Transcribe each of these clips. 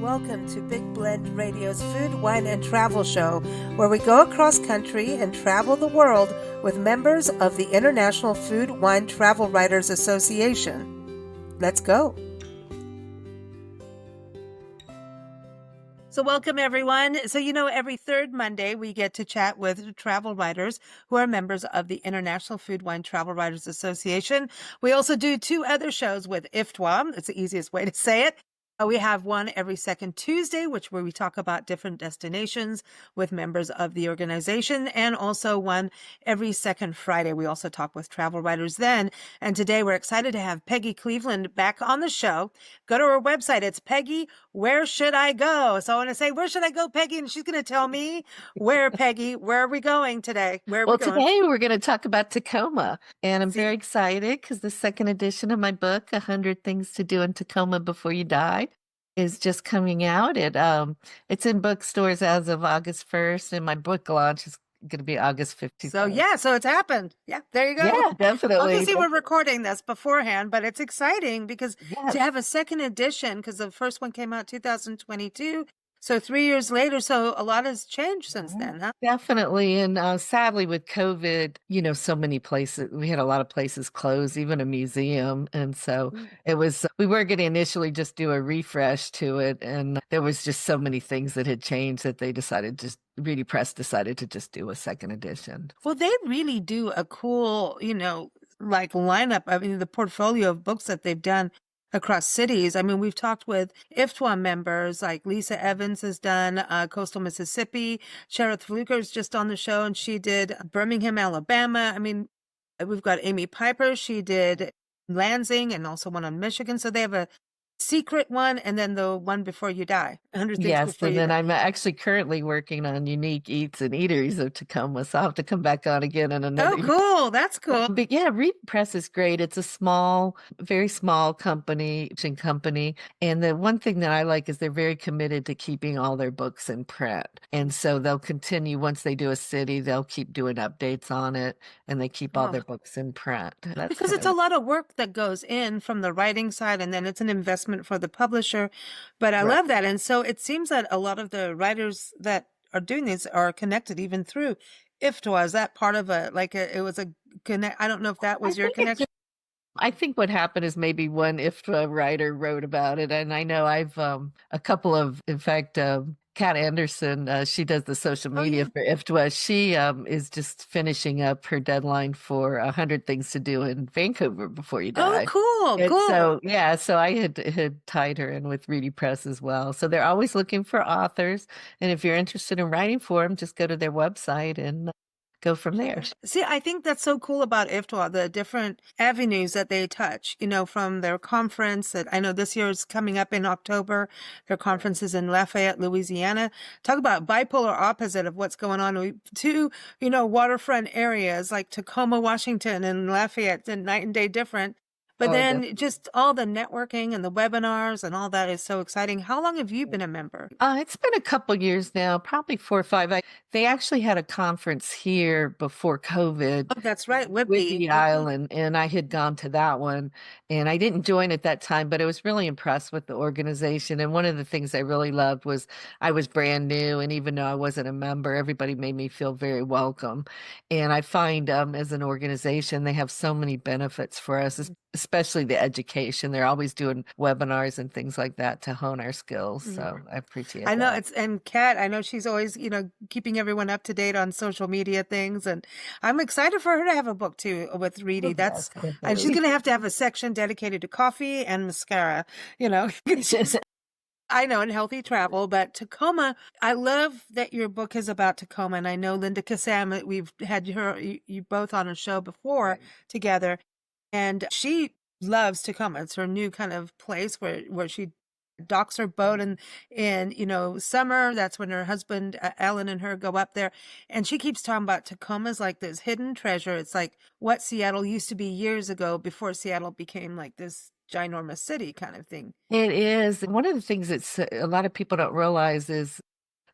Welcome to Big Blend Radio's Food, Wine, and Travel Show, where we go across country and travel the world with members of the International Food, Wine, Travel Writers Association. Let's go. So welcome, everyone. So, every third Monday, we get to chat with travel writers who are members of the International Food, Wine, Travel Writers Association. We also do two other shows with IFWTWA. It's the easiest way to say it. We have one every second Tuesday, where we talk about different destinations with members of the organization, and also one every second Friday. We also talk with travel writers then. And today we're excited to have Peggy Cleveland back on the show. Go to her website. It's Peggy, Where Should I Go? So I want to say, where should I go, Peggy? And she's going to tell me where, Peggy. Where are we going today? Where are we going? Today we're going to talk about Tacoma, and I'm very excited because the second edition of my book, 100 Things to Do in Tacoma Before You Die, is just coming out. It's in bookstores as of August 1st, and my book launch is going to be August 15th. So it's happened. Yeah, there you go. Yeah, definitely. Obviously, we're recording this beforehand, but it's exciting because to have a second edition, because the first one came out 2022. So 3 years later, so a lot has changed since then, huh? Definitely. And sadly, with COVID, so many places, we had a lot of places closed, even a museum. And so we were going to initially just do a refresh to it. And there was just so many things that had changed that Reedy Press decided to just do a second edition. Well, they really do a cool, lineup. I mean, the portfolio of books that they've done across cities. I mean, we've talked with IFWTWA members, like Lisa Evans has done Coastal Mississippi. Cherith Fluker's just on the show, and she did Birmingham, Alabama. I mean, we've got Amy Piper. She did Lansing and also one on Michigan. So they have a secret one, and then the one Before You Die. 100 Things Yes, Before and You then Die. I'm actually currently working on unique eats and eateries of Tacoma, so I'll have to come back on again in another. Oh, cool! That's cool. But yeah, Reedy Press is great. It's a small, very small company, and the one thing that I like is they're very committed to keeping all their books in print, and so they'll continue once they do a city, they'll keep doing updates on it, and they keep all their books in print. Because it's a lot of work that goes in from the writing side, and then it's an investment for the publisher. But I love that. And so it seems that a lot of the writers that are doing this are connected even through IFWTWA. Is that part of it was a connect? I don't know if that was your connection. I think what happened is maybe one IFWTWA writer wrote about it. And I know I've a couple of, in fact, Kat Anderson, she does the social media for IFWTWA. She is just finishing up her deadline for 100 Things to Do in Vancouver Before You Die. Oh, cool. So I had tied her in with Reedy Press as well. So they're always looking for authors. And if you're interested in writing for them, just go to their website and go from there. See, I think that's so cool about IFWTWA, the different avenues that they touch, from their conference that I know this year is coming up in October. Their conference is in Lafayette, Louisiana. Talk about bipolar opposite of what's going on. Two, waterfront areas like Tacoma, Washington and Lafayette, and night and day different. But then just all the networking and the webinars and all that is so exciting. How long have you been a member? It's been a couple years now, probably 4 or 5. They actually had a conference here before COVID. Oh, that's right. Whidbey Island, and I had gone to that one, and I didn't join at that time, but I was really impressed with the organization. And one of the things I really loved was I was brand new, and even though I wasn't a member, everybody made me feel very welcome. And I find as an organization, they have so many benefits for us, especially the education. They're always doing webinars and things like that to hone our skills. So I appreciate it. I know and Kat, I know she's always, keeping everyone up to date on social media things. And I'm excited for her to have a book too with Reedy. And she's going to have a section dedicated to coffee and mascara, I know, and healthy travel, but Tacoma, I love that your book is about Tacoma. And I know Linda Kassam, we've had you both on a show before together. And she loves Tacoma. It's her new kind of place where she docks her boat in summer. That's when her husband, Alan, and her go up there. And she keeps talking about Tacoma's like this hidden treasure. It's like what Seattle used to be years ago before Seattle became like this ginormous city kind of thing. It is. One of the things that a lot of people don't realize is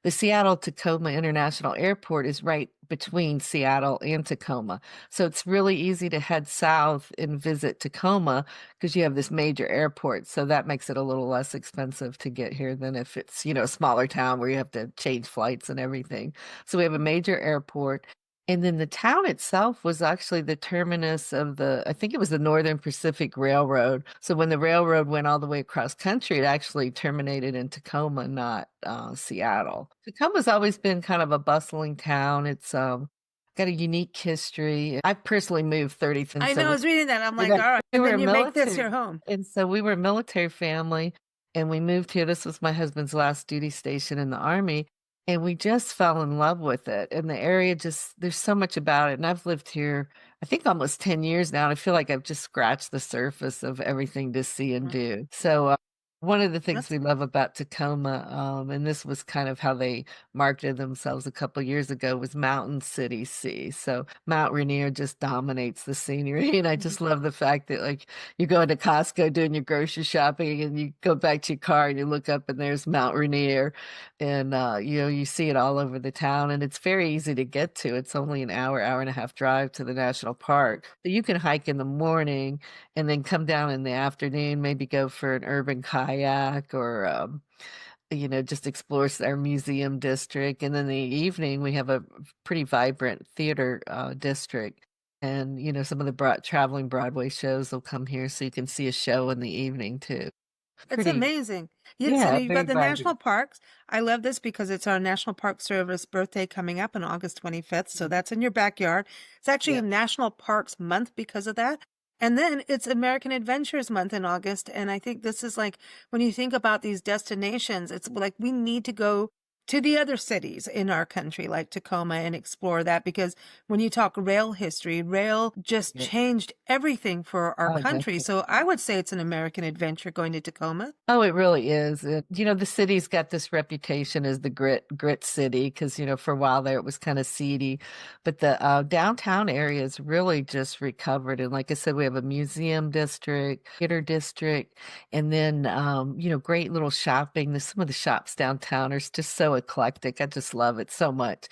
the Seattle Tacoma International Airport is right between Seattle and Tacoma. So it's really easy to head south and visit Tacoma because you have this major airport. So that makes it a little less expensive to get here than if it's, a smaller town where you have to change flights and everything. So we have a major airport. And then the town itself was actually the terminus of I think it was the Northern Pacific Railroad. So when the railroad went all the way across country, it actually terminated in Tacoma, not Seattle. Tacoma's always been kind of a bustling town. It's got a unique history. I personally moved 30, and I know, I so was reading that. I'm we, like, all right. we And were then you make this military. your home. And so we were a military family and we moved here. This was my husband's last duty station in the Army. And we just fell in love with it. And the area there's so much about it. And I've lived here, I think almost 10 years now. And I feel like I've just scratched the surface of everything to see and Mm, do. So, one of the things that's we love about Tacoma, and this was kind of how they marketed themselves a couple years ago, was Mountain City Sea. So Mount Rainier just dominates the scenery. And I mhm. just love the fact that like you go into Costco doing your grocery shopping and you go back to your car and you look up and there's Mount Rainier and you see it all over the town and it's very easy to get to. It's only an hour and a half drive to the national park. So you can hike in the morning and then come down in the afternoon, maybe go for an urban kayak or just explores our museum district. And then the evening, we have a pretty vibrant theater district. And, some of the traveling Broadway shows will come here so you can see a show in the evening too. It's Pretty, amazing. Yes, and yeah, you've very got the national vibrant. parks. I love this because it's our National Park Service birthday coming up on August 25th. So that's in your backyard. It's actually a Yeah. National Parks Month because of that. And then it's American Adventures Month in August. And I think this is like when you think about these destinations, it's like we need to go to the other cities in our country, like Tacoma, and explore that because when you talk rail history, rail just Yeah. changed everything for our Oh, country. definitely. So I would say it's an American adventure going to Tacoma. Oh, it really is. The city's got this reputation as the grit city because, for a while there it was kind of seedy, but the downtown area is really just recovered. And like I said, we have a museum district, theater district, and then, great little shopping. Some of the shops downtown are just so eclectic. I just love it so much.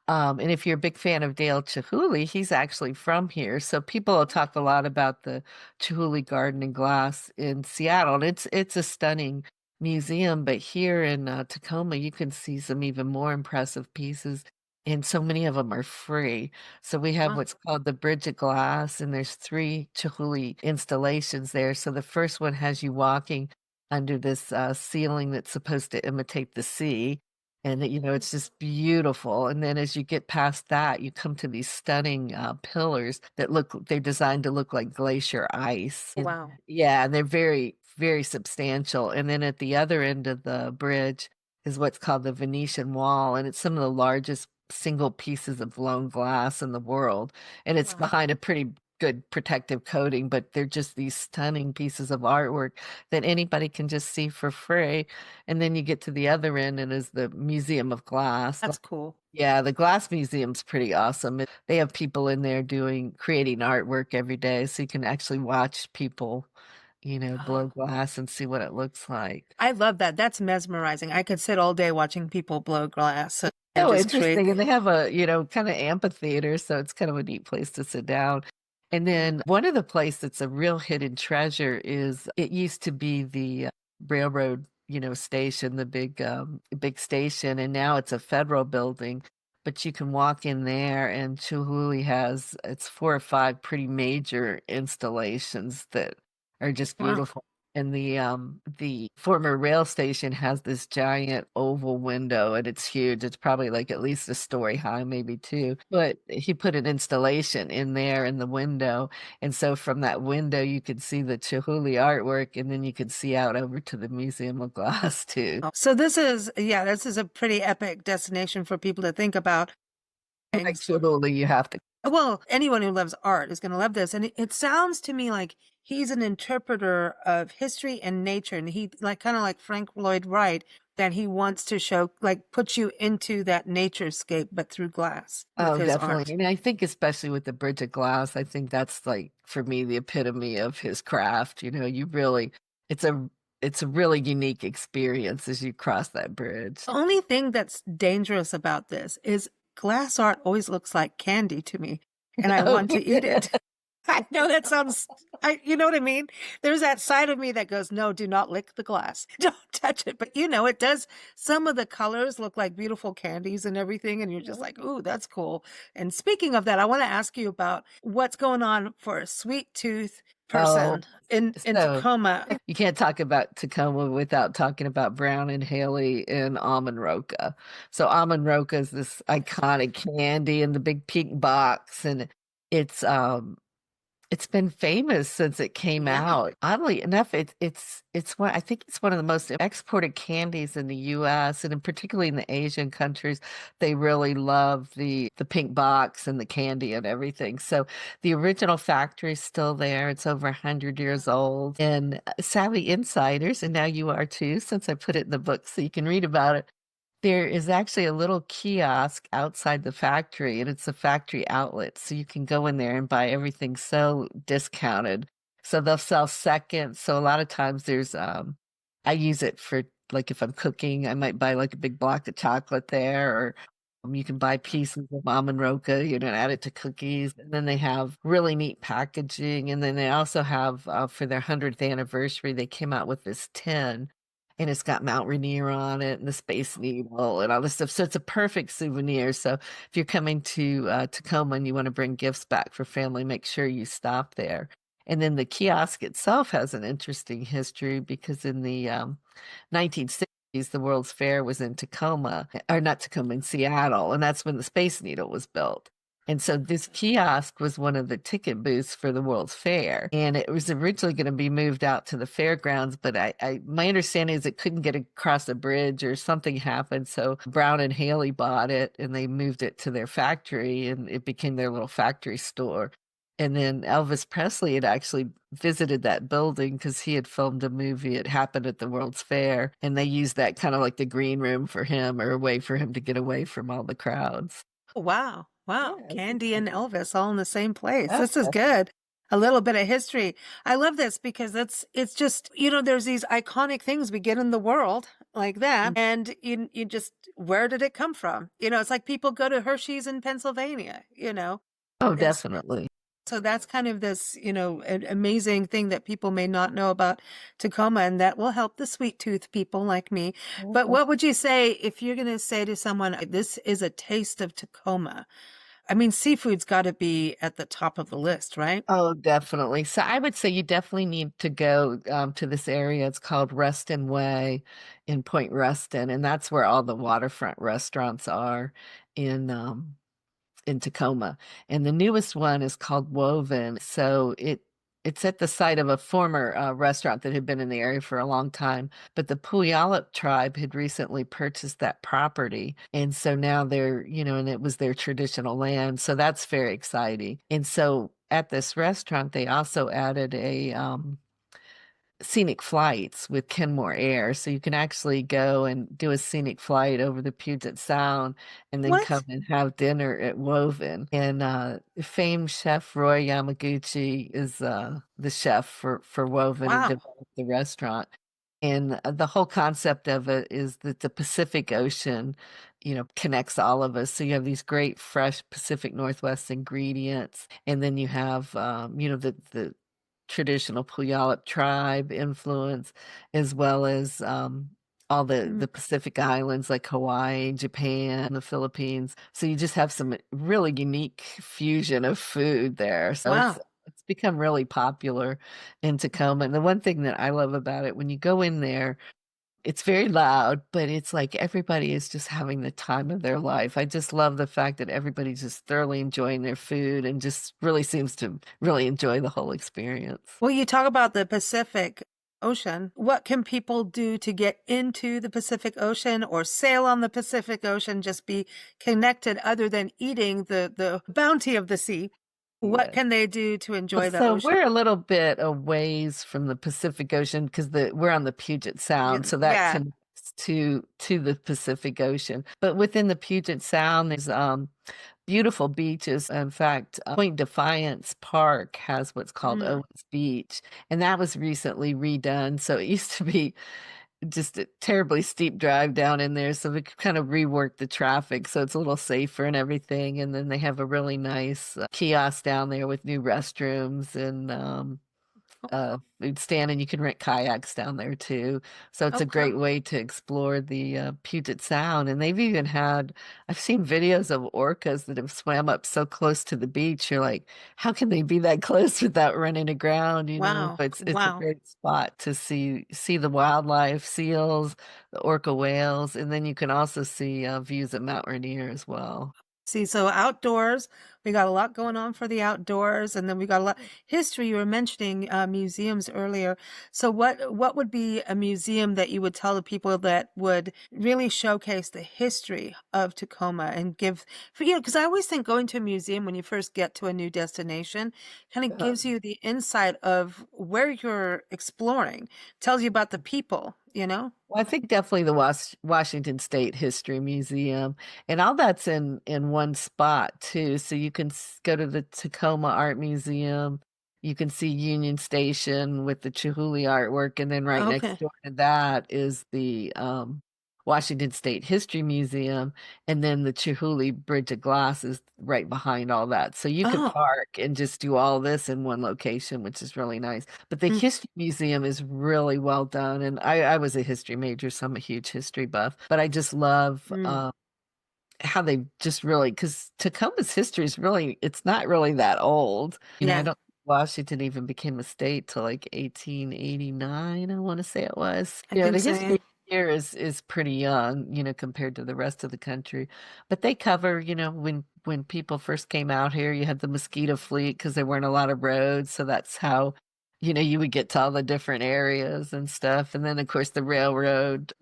And if you're a big fan of Dale Chihuly, he's actually from here. So people will talk a lot about the Chihuly Garden and Glass in Seattle. And it's a stunning museum, but here in Tacoma, you can see some even more impressive pieces. And so many of them are free. So we have Wow. what's called the Bridge of Glass, and there's three Chihuly installations there. So the first one has you walking under this ceiling that's supposed to imitate the sea. And it's just beautiful. And then as you get past that, you come to these stunning pillars that they're designed to look like glacier ice. And Wow. yeah, and they're very, very substantial. And then at the other end of the bridge is what's called the Venetian Wall. And it's some of the largest single pieces of blown glass in the world. And it's Wow. behind a pretty good protective coating, but they're just these stunning pieces of artwork that anybody can just see for free. And then you get to the other end and is the Museum of Glass. That's cool. Yeah, the Glass Museum's pretty awesome. They have people in there creating artwork every day, so you can actually watch people, blow Oh, glass and see what it looks like. I love that. That's mesmerizing. I could sit all day watching people blow glass and So just create. interesting. And they have a, kind of amphitheater, so it's kind of a neat place to sit down. And then one of the places that's a real hidden treasure is it used to be the railroad, station, the big station, and now it's a federal building. But you can walk in there, and Chihuly has it's 4 or 5 pretty major installations that are just Wow. beautiful. And the former rail station has this giant oval window and it's huge. It's probably like at least a story high, maybe two. But he put an installation in there in the window. And so from that window you could see the Chihuly artwork and then you could see out over to the Museum of Glass too. So this is a pretty epic destination for people to think about. Like Things. Chihuly, you have to. Well, anyone who loves art is going to love this. And it sounds to me like he's an interpreter of history and nature. And he like kind of like Frank Lloyd Wright, that he wants to show, like put you into that naturescape, but through glass with Oh, his definitely. art. And I think especially with the Bridge of Glass, I think that's like for me the epitome of his craft. You really it's a it's a really unique experience as you cross that bridge. The only thing that's dangerous about this is glass art always looks like candy to me, and I Oh, want to eat it. I know that sounds, you know what I mean? There's that side of me that goes, no, do not lick the glass. Don't touch it. But it does, some of the colors look like beautiful candies and everything. And you're just like, ooh, that's cool. And speaking of that, I want to ask you about what's going on for a sweet tooth oh, person in so Tacoma. you can't talk about Tacoma without talking about Brown and Haley and almond roca. So almond roca is this iconic candy in the big pink box, and it's um it's been famous since it came Yeah. out. Oddly enough, it's one I think it's one of the most exported candies in the US, and particularly in the Asian countries. They really love the pink box and the candy and everything. So the original factory is still there. It's over 100 years old. And savvy insiders, and now you are too, since I put it in the book so you can read about it. There is actually a little kiosk outside the factory, and it's a factory outlet. So you can go in there and buy everything so discounted. So they'll sell seconds. So a lot of times I use it for like if I'm cooking, I might buy like a big block of chocolate there, or you can buy pieces of almond roca, add it to cookies. And then they have really neat packaging. And then they also have, for their 100th anniversary, they came out with this tin, and it's got Mount Rainier on it and the Space Needle and all this stuff. So it's a perfect souvenir. So if you're coming to Tacoma and you want to bring gifts back for family, make sure you stop there. And then the kiosk itself has an interesting history because in the 1960s, the World's Fair was in Tacoma, or not Tacoma, in Seattle, and that's when the Space Needle was built. And so this kiosk was one of the ticket booths for the World's Fair. And it was originally going to be moved out to the fairgrounds, but my understanding is it couldn't get across a bridge or something happened. So Brown and Haley bought it and they moved it to their factory, and it became their little factory store. And then Elvis Presley had actually visited that building because he had filmed a movie. It happened at the World's Fair, and they used that kind of like the green room for him, or a way for him to get away from all the crowds. Wow. Wow. Yeah, Candy and Elvis all in the same place. yeah. This is good. A little bit of history. I love this because it's just, there's these iconic things we get in the world like that. And you just, where did it come from? It's like people go to Hershey's in Pennsylvania. Oh, And definitely. so that's kind of this, an amazing thing that people may not know about Tacoma, and that will help the sweet tooth people like me. But what would you say if you're going to say to someone, this is a taste of Tacoma? I mean, seafood's got to be at the top of the list, right? Oh, definitely. So I would say you definitely need to go to this area. It's called Ruston Way in Point Ruston, and that's where all the waterfront restaurants are in in Tacoma. And the newest one is called Woven. So it's at the site of a former restaurant that had been in the area for a long time. But the Puyallup tribe had recently purchased that property. And so now and it was their traditional land. So that's very exciting. And so at this restaurant, they also added a scenic flights with Kenmore Air. So you can actually go and do a scenic flight over the Puget Sound and then come What? and have dinner at Woven. And famed chef Roy Yamaguchi is the chef for Woven and Wow. developed the restaurant. And the whole concept of it is that the Pacific Ocean, connects all of us. So you have these great fresh Pacific Northwest ingredients, and then you have, the traditional Puyallup tribe influence, as well as all the Mm. Pacific islands like Hawaii, Japan, the Philippines. So you just have some really unique fusion of food there. So it's Wow. it's become really popular in Tacoma. And the one thing that I love about it, when you go in there, it's very loud, but it's like everybody is just having the time of their life. I just love the fact that everybody's just thoroughly enjoying their food and just really seems to really enjoy the whole experience. Well, you talk about the Pacific Ocean. What can people do to get into the Pacific Ocean or sail on the Pacific Ocean, just be connected other than eating the bounty of the sea? What Yes. can they do to Well, enjoy the so ocean? we're a little bit a ways from the Pacific Ocean because we're on the Puget Sound, so that Yeah. connects to the Pacific Ocean. But within the Puget Sound, there's beautiful beaches. In fact, Point Defiance Park has what's called Mm. Owens Beach, and that was recently redone. So it used to be just a terribly steep drive down in there. So we kind of reworked the traffic so it's a little safer and everything. And then they have a really nice kiosk down there with new restrooms and food stand, and you can rent kayaks down there too. So it's a Okay. great way to explore the Puget Sound. And they've even I've seen videos of orcas that have swam up so close to the beach. You're like, how can they be that close without running aground? You know, Wow. but it's a Wow. great spot to see the wildlife, seals, the orca whales, and then you can also see views of Mount Rainier as well. See, so outdoors, we got a lot going on for the outdoors, and then we got a lot history. You were mentioning museums earlier. So what would be a museum that you would tell the people that would really showcase the history of Tacoma and give for you know, because I always think going to a museum when you first get to a new destination kind of gives you the insight of where you're exploring, tells you about the people, you know? Well, I think definitely the Washington State History Museum, and all that's in one spot too. So you can go to the Tacoma Art Museum. You can see Union Station with the Chihuly artwork, and then right next Okay. door to that is the Washington State History Museum, and then the Chihuly Bridge of Glass is right behind all that. So you could Oh. park and just do all this in one location, which is really nice. But the Mm, history museum is really well done. And I was a history major, so I'm a huge history buff. But I just love mm. how they just really, because Tacoma's history is really, it's not really that old. You know, I Yeah, don't Washington even became a state till like 1889, I want to say it was. I You know, think the so. Yeah. history here is pretty young, you know, compared to the rest of the country. But they cover, you know, when people first came out here, you had the mosquito fleet because there weren't a lot of roads, so that's how you would get to all the different areas and stuff. And then, of course, the railroad,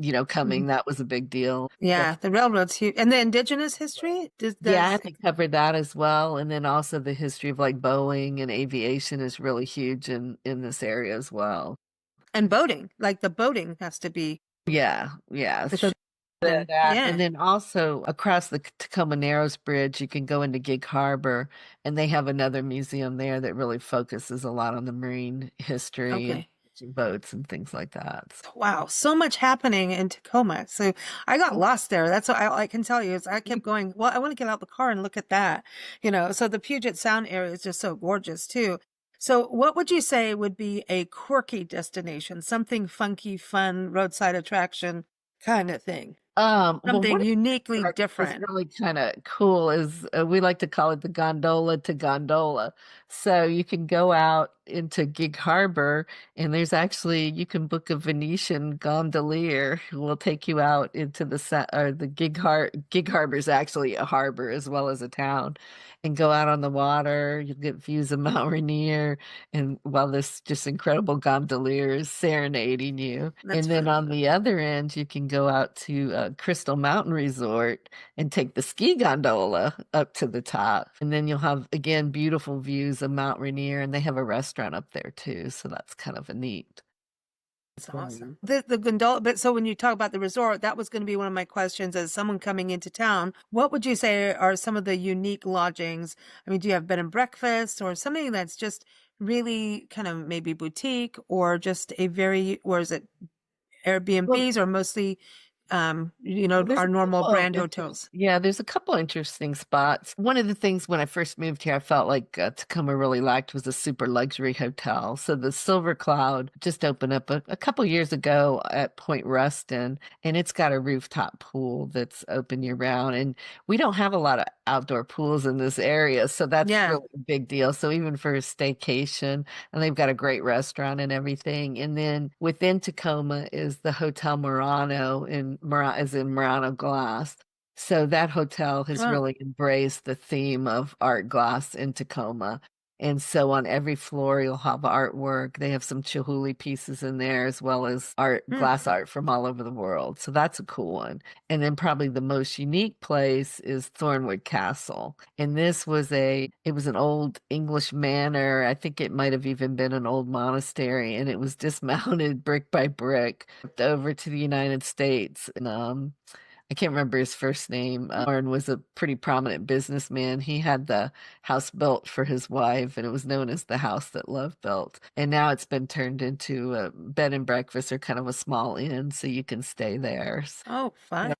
Mhm. coming, that was a big deal. Yeah, the railroad's huge. And the indigenous history Yeah, does they covered that as well. And then also the history of like Boeing and aviation is really huge in this area as well. and boating. Like the boating has to be Yeah, yeah. the So ship and that, and yeah. then also across the Tacoma Narrows Bridge, you can go into Gig Harbor, and they have another museum there that really focuses a lot on the marine history and Okay. boats and things like that. Wow, so much happening in Tacoma. So I got lost there. That's what I can tell you is I kept going, well, I want to get out the car and look at that, you know. So the Puget Sound area is just so gorgeous too. So what would you say would be a quirky destination, something funky, fun, roadside attraction kind of thing? Well, Something one uniquely part is different. really kind of cool is we like to call it the gondola to gondola. So you can go out into Gig Harbor, and there's actually you can book a Venetian gondolier who will take you out into or the Gig Harbor is actually a harbor as well as a town, and go out on the water. You'll get views of Mount Rainier, and while this just incredible gondolier is serenading you. That's And then fun. on the other end, you can go out to Crystal Mountain Resort and take the ski gondola up to the top. And then you'll have, again, beautiful views of Mount Rainier, and they have a restaurant up there too. So that's kind of a neat. It's thing. awesome. The gondola, but so when you talk about the resort, that was going to be one of my questions as someone coming into town. What would you say are some of the unique lodgings? I mean, do you have bed and breakfast or something that's just really kind of maybe boutique or just a very, or is it Well, Airbnbs or mostly, there's our a normal couple brand hotels? yeah, there's a couple interesting spots. One of the things when I first moved here, I felt like Tacoma really lacked was a super luxury hotel. So the Silver Cloud just opened up a couple years ago at Point Ruston, and it's got a rooftop pool that's open year round. And we don't have a lot of outdoor pools in this area, so that's Yeah. really a big deal. So even for a staycation, and they've got a great restaurant and everything. And then within Tacoma is the Hotel Murano is in Murano glass. So that hotel has Wow. really embraced the theme of art glass in Tacoma. And so on every floor, you'll have artwork. They have some Chihuly pieces in there, as well as art, Hmm. glass art from all over the world. So that's a cool one. And then probably the most unique place is Thornwood Castle. And it was an old English manor. I think it might have even been an old monastery, and it was dismounted brick by brick over to the United States. And I can't remember his first name. Warren was a pretty prominent businessman. He had the house built for his wife, and it was known as the house that love built. And now it's been turned into a bed and breakfast or kind of a small inn, so you can stay there. So, Oh, fine.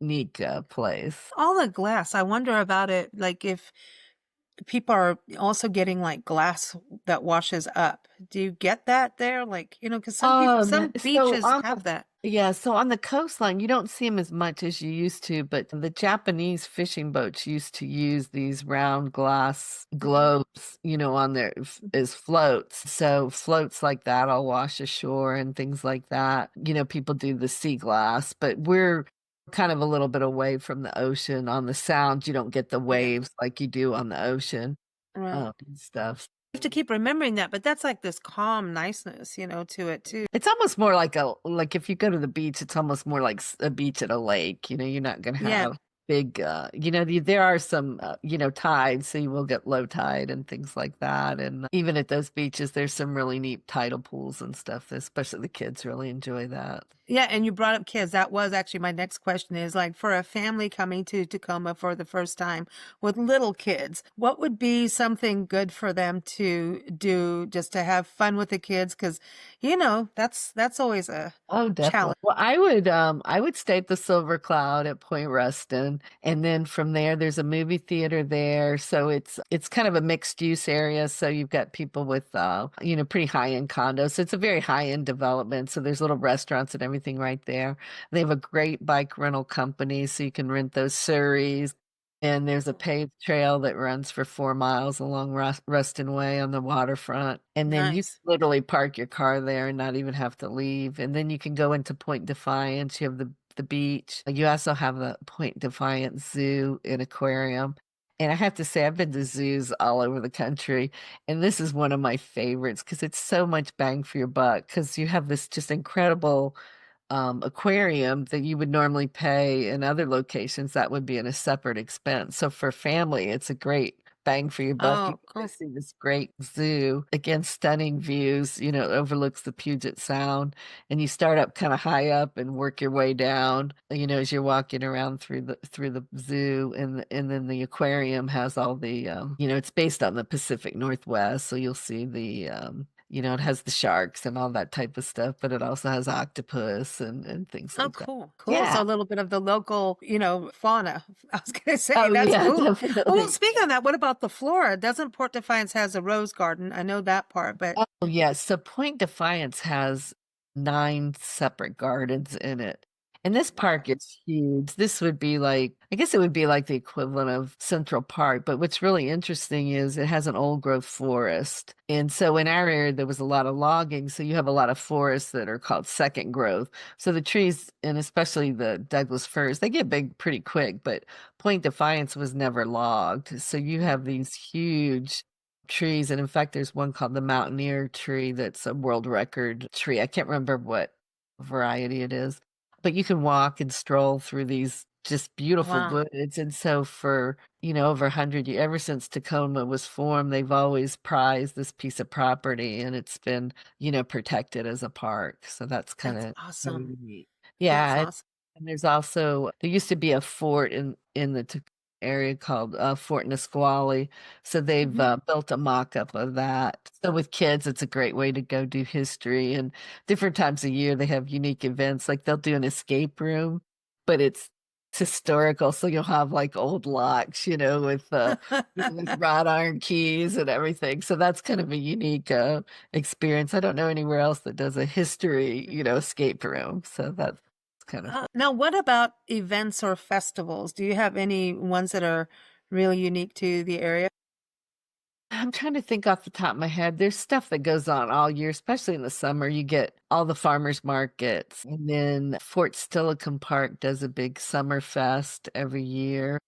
unique place. All the glass. I wonder about it. Like if people are also getting like glass that washes up. Do you get that there? Like, because some So beaches on have that. so on the coastline, you don't see them as much as you used to, but the Japanese fishing boats used to use these round glass globes, on there as floats. So floats like that all wash ashore and things like that. People do the sea glass, but we're kind of a little bit away from the ocean. On the sound, you don't get the Yeah. waves like you do on the ocean, Right. and stuff. You have to keep remembering that, but that's like this calm niceness, to it too. It's almost more like if you go to the beach, it's almost more like a beach at a lake. You're not going to Yeah. have big, there are some, tides, so you will get low tide and things like that. And even at those beaches, there's some really neat tidal pools and stuff, especially the kids really enjoy that. Yeah, and you brought up kids. That was actually my next question is like for a family coming to Tacoma for the first time with little kids, what would be something good for them to do just to have fun with the kids? Because, that's always a Oh, definitely. challenge. Well, I would stay at the Silver Cloud at Point Ruston, and then from there there's a movie theater there. So it's kind of a mixed use area. So you've got people with pretty high end condos. So it's a very high end development. So there's little restaurants and everything right there. They have a great bike rental company, so you can rent those Surreys. And there's a paved trail that runs for 4 miles along Ruston Way on the waterfront. And then you can Nice. literally park your car there and not even have to leave. And then you can go into Point Defiance. You have the beach. You also have the Point Defiance Zoo and Aquarium. And I have to say, I've been to zoos all over the country. And this is one of my favorites because it's so much bang for your buck because you have this just incredible aquarium that you would normally pay in other locations, that would be in a separate expense. So for family, it's a great bang for your buck. You Oh, get to cool. see this great zoo, again, stunning views, it overlooks the Puget Sound. And you start up kind of high up and work your way down, as you're walking around through the zoo. And then the aquarium has all the it's based on the Pacific Northwest. So you'll see it has the sharks and all that type of stuff, but it also has octopus and things Oh, like that. cool. Cool. Yeah. So a little bit of the local, fauna. I was going to say Oh, that's yeah, cool. Oh, well, definitely. speaking of that, what about the flora? Doesn't Port Defiance has a rose garden? I know that part, but Oh, yes. So Point Defiance has 9 separate gardens in it. And this park is huge. This would be like, I guess it would be like the equivalent of Central Park. But what's really interesting is it has an old growth forest. And so in our area, there was a lot of logging. So you have a lot of forests that are called second growth. So the trees, and especially the Douglas firs, they get big pretty quick. But Point Defiance was never logged. So you have these huge trees. And in fact, there's one called the Mountaineer tree that's a world record tree. I can't remember what variety it is, but you can walk and stroll through these just beautiful wow. woods. And so for, over 100 years, ever since Tacoma was formed, they've always prized this piece of property and it's been, protected as a park. So that's kind That's of awesome. really neat. That's Yeah. awesome. And there used to be a fort in the area called Fort Nisqually. So they've Mhm. built a mock-up of that. So with kids, it's a great way to go do history. And different times a year, they have unique events. Like they'll do an escape room, but it's historical. So you'll have like old locks, with wrought iron keys and everything. So that's kind of a unique experience. I don't know anywhere else that does a history, escape room. So that's kind of fun. Now, what about events or festivals? Do you have any ones that are really unique to the area? I'm trying to think off the top of my head. There's stuff that goes on all year, especially in the summer. You get all the farmers markets. And then Fort Steilacoom Park does a big summer fest every year.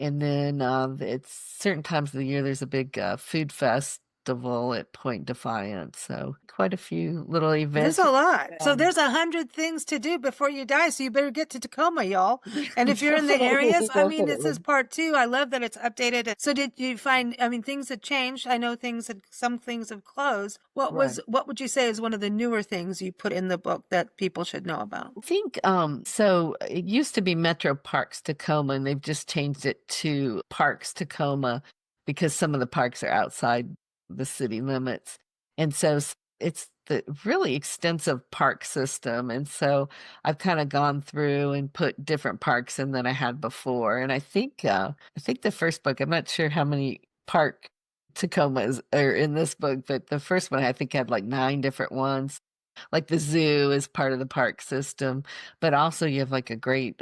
And then it's certain times of the year there's a big food festival at Point Defiance. So quite a few little There's events. a lot. So Um, there's 100 things to do before you die. So you better get to Tacoma, y'all. And if you're in the areas, Definitely, I mean, this is definitely. part two. I love that it's updated. So did you find, I mean, things had changed. I know some things have closed. Right. What would you say is one of the newer things you put in the book that people should know about? I think so it used to be Metro Parks Tacoma and they've just changed it to Parks Tacoma because some of the parks are outside the city limits. And so it's the really extensive park system. And so I've kind of gone through and put different parks in than I had before. And I think the first book, I'm not sure how many park Tacomas are in this book, but the first one I think had like 9 different ones, like the zoo is part of the park system, but also you have like a great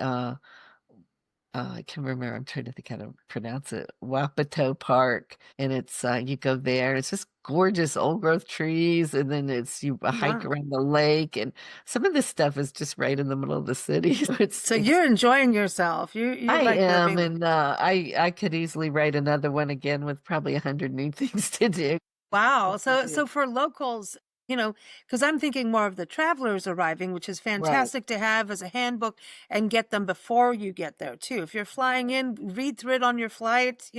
I can't remember, I'm trying to think how to pronounce it, Wapato Park, and it's you go there, it's just gorgeous old growth trees, and then it's you hike Wow. around the lake, and some of this stuff is just right in the middle of the city. So So it's you're enjoying yourself. You I like am, living. and I could easily write another one again with probably 100 new things to do. Wow. Yeah. So for locals, because I'm thinking more of the travelers arriving, which is Right, fantastic to have as a handbook and get them before you get there too. If you're flying in, read through it on your flight,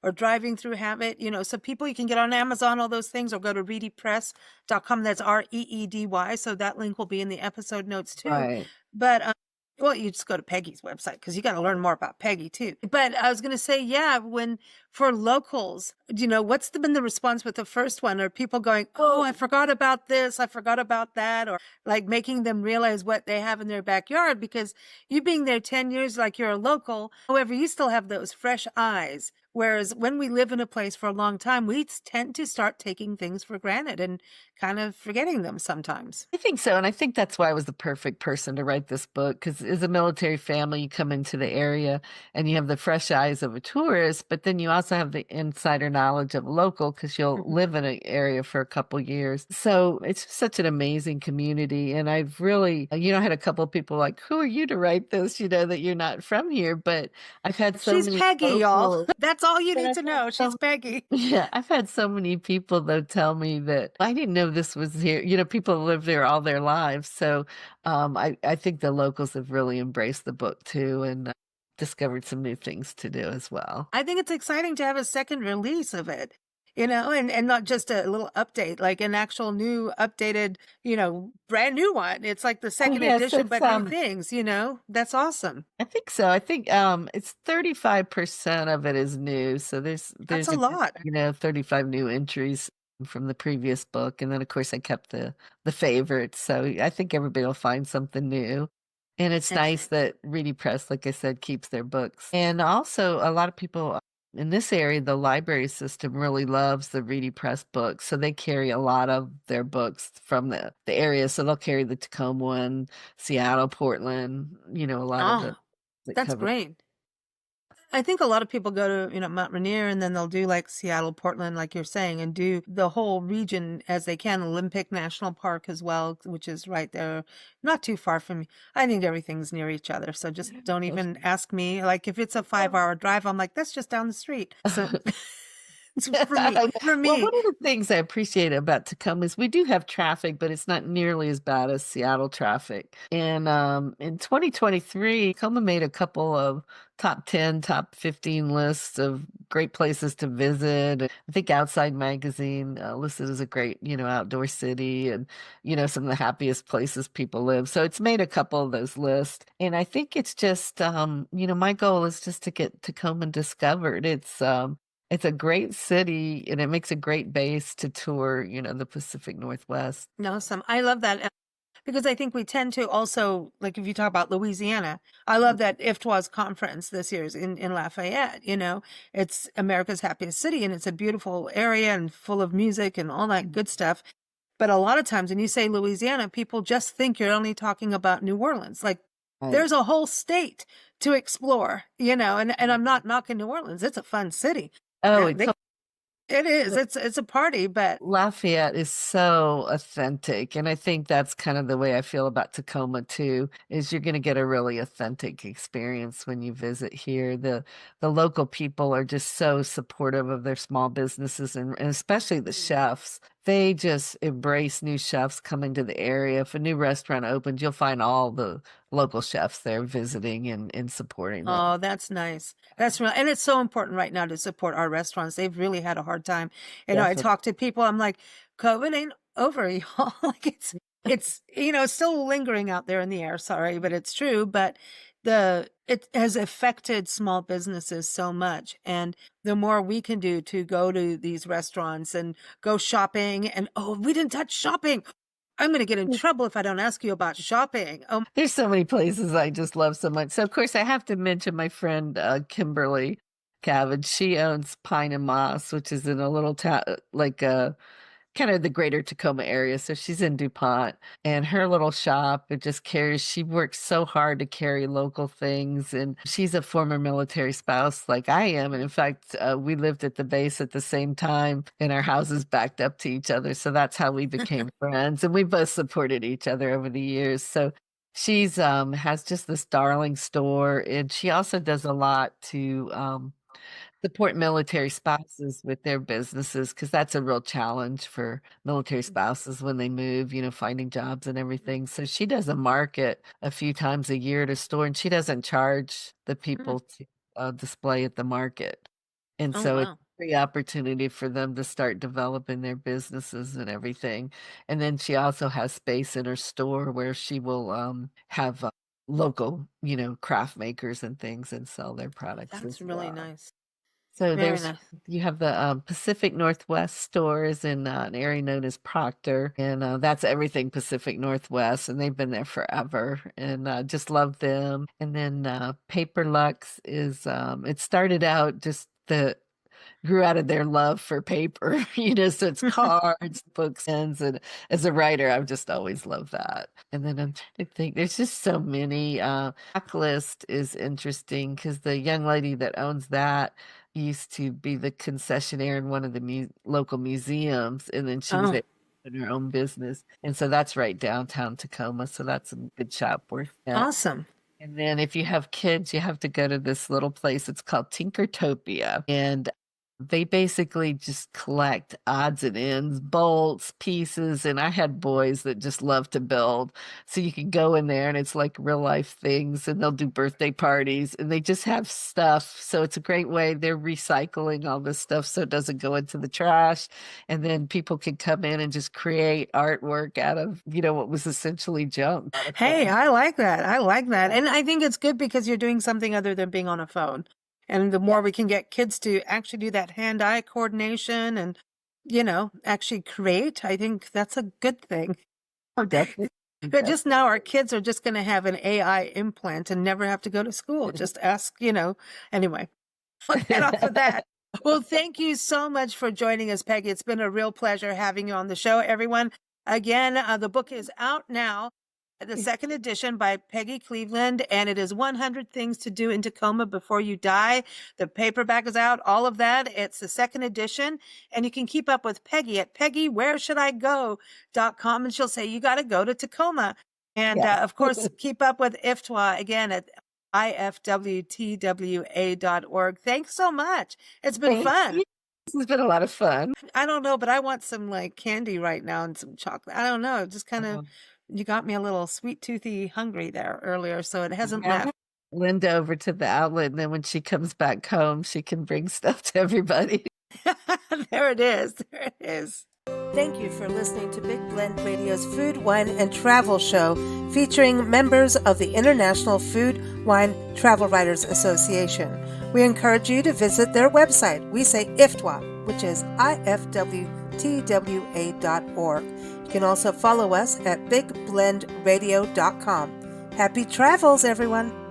or driving through, have it, so people you can get on Amazon, all those things, or go to reedypress.com. That's REEDY. So that link will be in the episode notes too. right. But well, you just go to Peggy's website because you got to learn more about Peggy too. But I was going to say, yeah, when for locals, what's been the response with the first one? Are people going, oh, I forgot about this, I forgot about that, or like making them realize what they have in their backyard? Because you being there 10 years, like you're a local, however, you still have those fresh eyes. Whereas when we live in a place for a long time, we tend to start taking things for granted and kind of forgetting them sometimes. I think so. And I think that's why I was the perfect person to write this book. Because as a military family, you come into the area and you have the fresh eyes of a tourist, but then you also have the insider knowledge of a local because you'll Mhm. live in an area for a couple years. So it's just such an amazing community. And I've really, had a couple of people like, who are you to write this? That you're not from here. But I've had so She's many Peggy, y'all. locals. That's all you But need I've to had know. She's so Peggy. Yeah, I've had so many people though tell me that I didn't know this was here. People live there all their lives. So I think the locals have really embraced the book too and discovered some new things to do as well. I think it's exciting to have a second release of it, and not just a little update, like an actual new updated, brand new one. It's like the Oh second yes, edition, it's but new things. That's awesome. I think so. I think it's 35% of it is new. So That's there's a a good, lot. 35 new entries from the previous book. And then of course I kept the favorites. So I think everybody will find something new. And it's nice that Reedy Press, like I said, keeps their books. And also a lot of people in this area, the library system really loves the Reedy Press books. So they carry a lot of their books from the area. So they'll carry the Tacoma one, Seattle, Portland, a lot of the Oh, that that's cover. great. I think a lot of people go to, Mount Rainier and then they'll do like Seattle, Portland, like you're saying, and do the whole region as they can. Olympic National Park as well, which is right there, not too far from me. I think everything's near each other. So just don't even ask me. Like if it's a 5 hour drive, I'm like, that's just down the street. So it's for me, for Well, me. one of the things I appreciate about Tacoma is we do have traffic, but it's not nearly as bad as Seattle traffic. And in 2023, Tacoma made a couple of top 10, top 15 lists of great places to visit. I think Outside Magazine listed as a great, outdoor city and, some of the happiest places people live. So it's made a couple of those lists. And I think it's just, my goal is just to get Tacoma discovered. It's a great city and it makes a great base to tour, the Pacific Northwest. No, I love that. Because I think we tend to also, like if you talk about Louisiana, I love that IFTWA's conference this year is in Lafayette, it's America's happiest city and it's a beautiful area and full of music and all that good stuff. But a lot of times when you say Louisiana, people just think you're only talking about New Orleans. Like Right. there's a whole state to explore, and I'm not knocking New Orleans. It's a fun city. Oh, Now, it's It is. It's a party, but Lafayette is so authentic. And I think that's kind of the way I feel about Tacoma too, is you're going to get a really authentic experience when you visit here. The local people are just so supportive of their small businesses and especially the chefs. They just embrace new chefs coming to the area. If a new restaurant opens, you'll find all the local chefs there visiting and supporting them. oh, that's nice. That's real. And it's so important right now to support our restaurants. They've really had a hard time. I Definitely. talk to people, I'm like, COVID ain't over, y'all. Like it's still lingering out there in the air. Sorry, but it's true. But it has affected small businesses so much. And the more we can do to go to these restaurants and go shopping and oh, we didn't touch shopping. I'm going to get in trouble if I don't ask you about shopping. Oh, There's so many places I just love so much. So, of course, I have to mention my friend Kimberly Cabbage. She owns Pine and Moss, which is in a little town, like kind of the greater Tacoma area. So she's in DuPont and her little shop, it just carries, she works so hard to carry local things. And she's a former military spouse like I am. And in fact, we lived at the base at the same time and our houses backed up to each other. So that's how we became friends. And we both supported each other over the years. So she's has just this darling store and she also does a lot to support military spouses with their businesses because that's a real challenge for military spouses when they move, finding jobs and everything. So she does a market a few times a year to store, and she doesn't charge the mm, people to display at the market. And oh so it's wow. a free opportunity for them to start developing their businesses and everything. And then she also has space in her store where she will have local, craft makers and things and sell their products That's as really well. nice. So Very there's nice. you have the Pacific Northwest stores in an area known as Proctor, and that's everything Pacific Northwest, and they've been there forever, and just love them. And then Paper Lux is it started out just the grew out of their love for paper, so it's cards, books, and as a writer, I've just always loved that. And then I'm trying to think, there's just so many. Backlist is interesting because the young lady that owns that used to be the concessionaire in one of the local museums, and then she was Oh, able to open her own business. And so that's right downtown Tacoma. So that's a good shop worth that. awesome. And then if you have kids, you have to go to this little place. It's called Tinkertopia. And they basically just collect odds and ends, bolts, pieces. And I had boys that just love to build. So you can go in there and it's like real life things and they'll do birthday parties and they just have stuff. So it's a great way. They're recycling all this stuff so it doesn't go into the trash. And then people can come in and just create artwork out of, what was essentially junk. A lot of Hey, fun. I like that. I like that. And I think it's good because you're doing something other than being on a phone. And the more we can get kids to actually do that hand-eye coordination and, actually create, I think that's a good thing. Oh, definitely. But just now our kids are just going to have an AI implant and never have to go to school. Just ask, anyway, put that off of that. Well, thank you so much for joining us, Peggy. It's been a real pleasure having you on the show, everyone. Again, the book is out now, the second edition by Peggy Cleveland, and it is 100 Things to Do in Tacoma Before You Die. The paperback is out, all of that. It's the second edition, and you can keep up with Peggy at peggywhereshouldigo.com, and she'll say, you got to go to Tacoma. And Yes. of course, keep up with IFTWA again at IFWTWA.org. Thanks so much. It's been Thank fun. you. This has been a lot of fun. I don't know, but I want some like candy right now and some chocolate. I don't know. Just kind of, you got me a little sweet toothy hungry there earlier, so it hasn't Yeah. left. Linda over to the outlet, and then when she comes back home, she can bring stuff to everybody. There it is. There it is. Thank you for listening to Big Blend Radio's Food, Wine, and Travel Show featuring members of the International Food, Wine, Travel Writers Association. We encourage you to visit their website. We say IFTWA, which is IFWTWA.org. You can also follow us at bigblendradio.com. Happy travels, everyone!